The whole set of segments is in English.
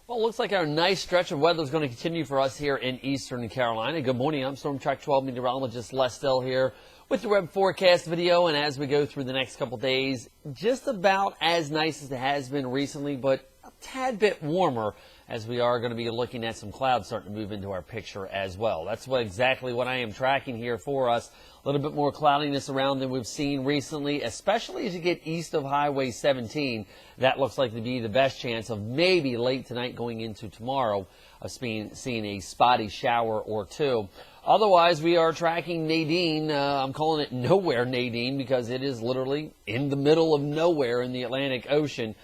Well, it looks like our nice stretch of weather is going to continue for us here in Eastern Carolina. Good morning. I'm Storm Track 12 meteorologist Les Still here with your web forecast video. And as we go through the next couple days, just about as nice as it has been recently, but a tad bit warmer, as we are going to be looking at some clouds starting to move into our picture as well. That's exactly what I am tracking here for us. A little bit more cloudiness around than we've seen recently, especially as you get east of Highway 17. That looks like to be the best chance of maybe late tonight going into tomorrow of seeing a spotty shower or two. Otherwise, we are tracking Nadine. I'm calling it nowhere Nadine because it is literally in the middle of nowhere in the Atlantic Ocean.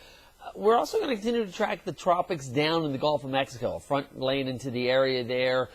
We're also going to continue to track the tropics down in the Gulf of Mexico. A front laying into the area there.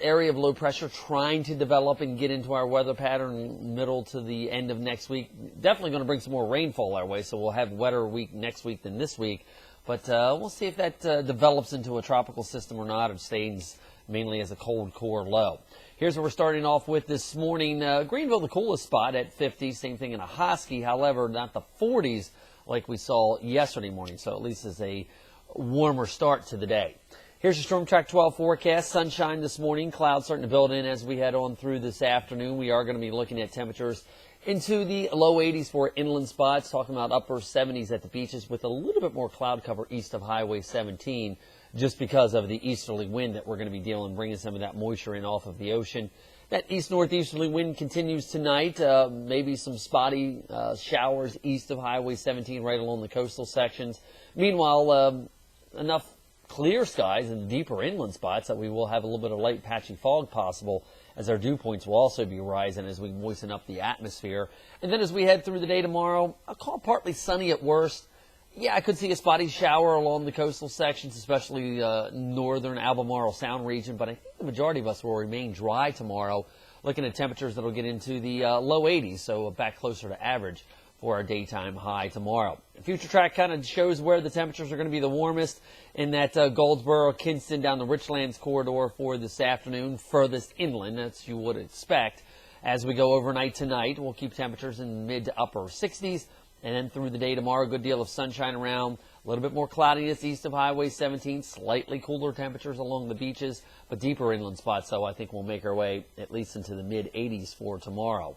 Area of low pressure trying to develop and get into our weather pattern middle to the end of next week. Definitely going to bring some more rainfall our way, so we'll have wetter week next week than this week. But we'll see if that develops into a tropical system or not, or stays mainly as a cold core low. Here's what we're starting off with this morning. Greenville, the coolest spot at 50. Same thing in a Hosky, however, not the 40s like we saw yesterday morning. So at least it's a warmer start to the day. Here's your Storm Track 12 forecast. Sunshine this morning. Clouds starting to build in as we head on through this afternoon. We are going to be looking at temperatures into the low 80s for inland spots, talking about upper 70s at the beaches with a little bit more cloud cover east of Highway 17 just because of the easterly wind that we're going to be bringing some of that moisture in off of the ocean. That east-northeasterly wind continues tonight. Maybe some spotty showers east of Highway 17 right along the coastal sections. Meanwhile, enough clear skies in deeper inland spots that we will have a little bit of light patchy fog possible, as our dew points will also be rising as we moisten up the atmosphere. And then as we head through the day tomorrow, I'll call partly sunny at worst. Yeah, I could see a spotty shower along the coastal sections, especially northern Albemarle Sound region, but I think the majority of us will remain dry tomorrow, looking at temperatures that will get into the low 80s, so back closer to average for our daytime high tomorrow. Future track kind of shows where the temperatures are going to be the warmest in that Goldsboro, Kinston, down the Richlands corridor for this afternoon, furthest inland, as you would expect. As we go overnight tonight, we'll keep temperatures in mid to upper 60s, and then through the day tomorrow, a good deal of sunshine around, a little bit more cloudiness east of Highway 17, slightly cooler temperatures along the beaches, but deeper inland spots, so I think we'll make our way at least into the mid 80s for tomorrow.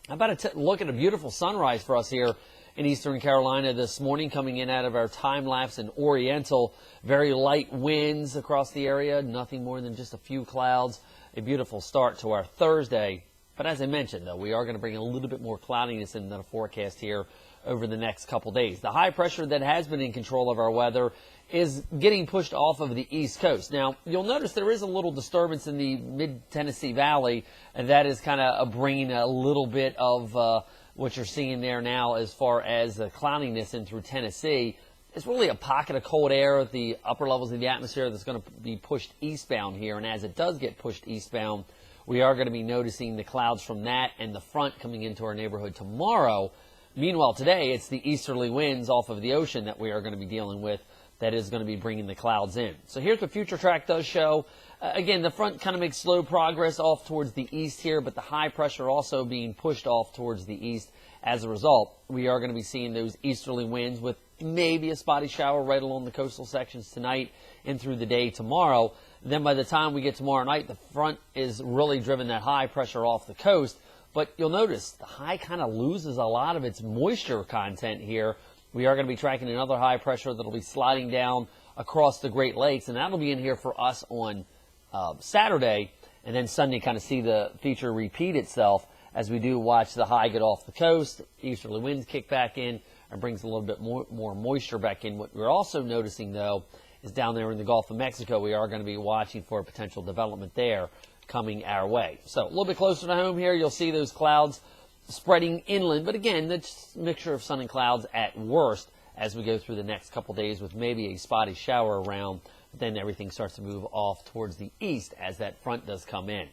How about a look at a beautiful sunrise for us here in Eastern Carolina this morning, coming in out of our time-lapse and Oriental. Very light winds across the area, nothing more than just a few clouds. A beautiful start to our Thursday. But as I mentioned, though, we are going to bring a little bit more cloudiness into the forecast here over the next couple days. The high pressure that has been in control of our weather is getting pushed off of the East Coast. Now, you'll notice there is a little disturbance in the mid-Tennessee Valley, and that is kind of bringing a little bit of what you're seeing there now as far as the cloudiness in through Tennessee. It's really a pocket of cold air at the upper levels of the atmosphere that's going to be pushed eastbound here, and as it does get pushed eastbound, we are going to be noticing the clouds from that and the front coming into our neighborhood tomorrow. Meanwhile, today, it's the easterly winds off of the ocean that we are going to be dealing with that is going to be bringing the clouds in. So here's what Future Track does show. Again, the front kind of makes slow progress off towards the east here, but the high pressure also being pushed off towards the east. As a result, we are going to be seeing those easterly winds with maybe a spotty shower right along the coastal sections tonight and through the day tomorrow. Then by the time we get tomorrow night, the front is really driven that high pressure off the coast. But you'll notice the high kind of loses a lot of its moisture content here. We are going to be tracking another high pressure that will be sliding down across the Great Lakes, and that'll be in here for us on Saturday, and then Sunday kind of see the feature repeat itself as we do watch the high get off the coast, easterly winds kick back in, and brings a little bit more moisture back in. What we're also noticing, though, is down there in the Gulf of Mexico, we are going to be watching for a potential development there coming our way. So a little bit closer to home here, you'll see those clouds spreading inland, but again, that's a mixture of sun and clouds at worst as we go through the next couple days with maybe a spotty shower around, but then everything starts to move off towards the east as that front does come in.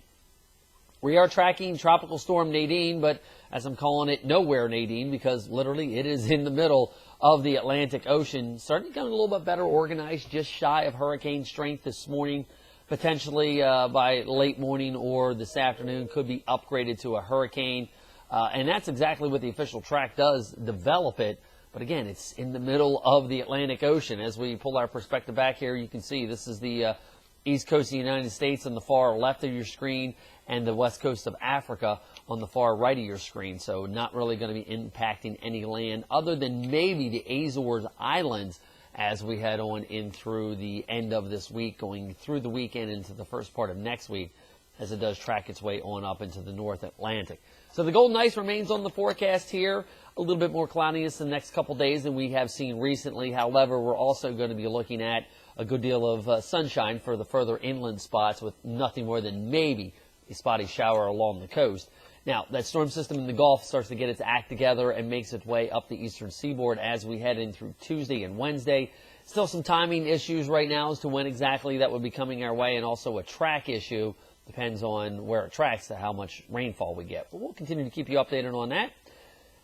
We are tracking Tropical Storm Nadine, but as I'm calling it, nowhere Nadine, because literally it is in the middle of the Atlantic Ocean. Starting to get a little bit better organized, just shy of hurricane strength this morning. Potentially by late morning or this afternoon could be upgraded to a hurricane. And that's exactly what the official track does, develop it. But again, it's in the middle of the Atlantic Ocean. As we pull our perspective back here, you can see this is the east coast of the United States on the far left of your screen and the west coast of Africa on the far right of your screen. So not really going to be impacting any land other than maybe the Azores Islands as we head on in through the end of this week, going through the weekend into the first part of next week as it does track its way on up into the North Atlantic. So the golden ice remains on the forecast here. A little bit more cloudiness the next couple days than we have seen recently. However, we're also going to be looking at a good deal of sunshine for the further inland spots with nothing more than maybe a spotty shower along the coast. Now, that storm system in the Gulf starts to get its act together and makes its way up the eastern seaboard as we head in through Tuesday and Wednesday. Still some timing issues right now as to when exactly that would be coming our way, and also a track issue. Depends on where it tracks to how much rainfall we get. But we'll continue to keep you updated on that.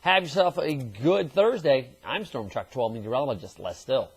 Have yourself a good Thursday. I'm Storm Track 12 meteorologist Les Still.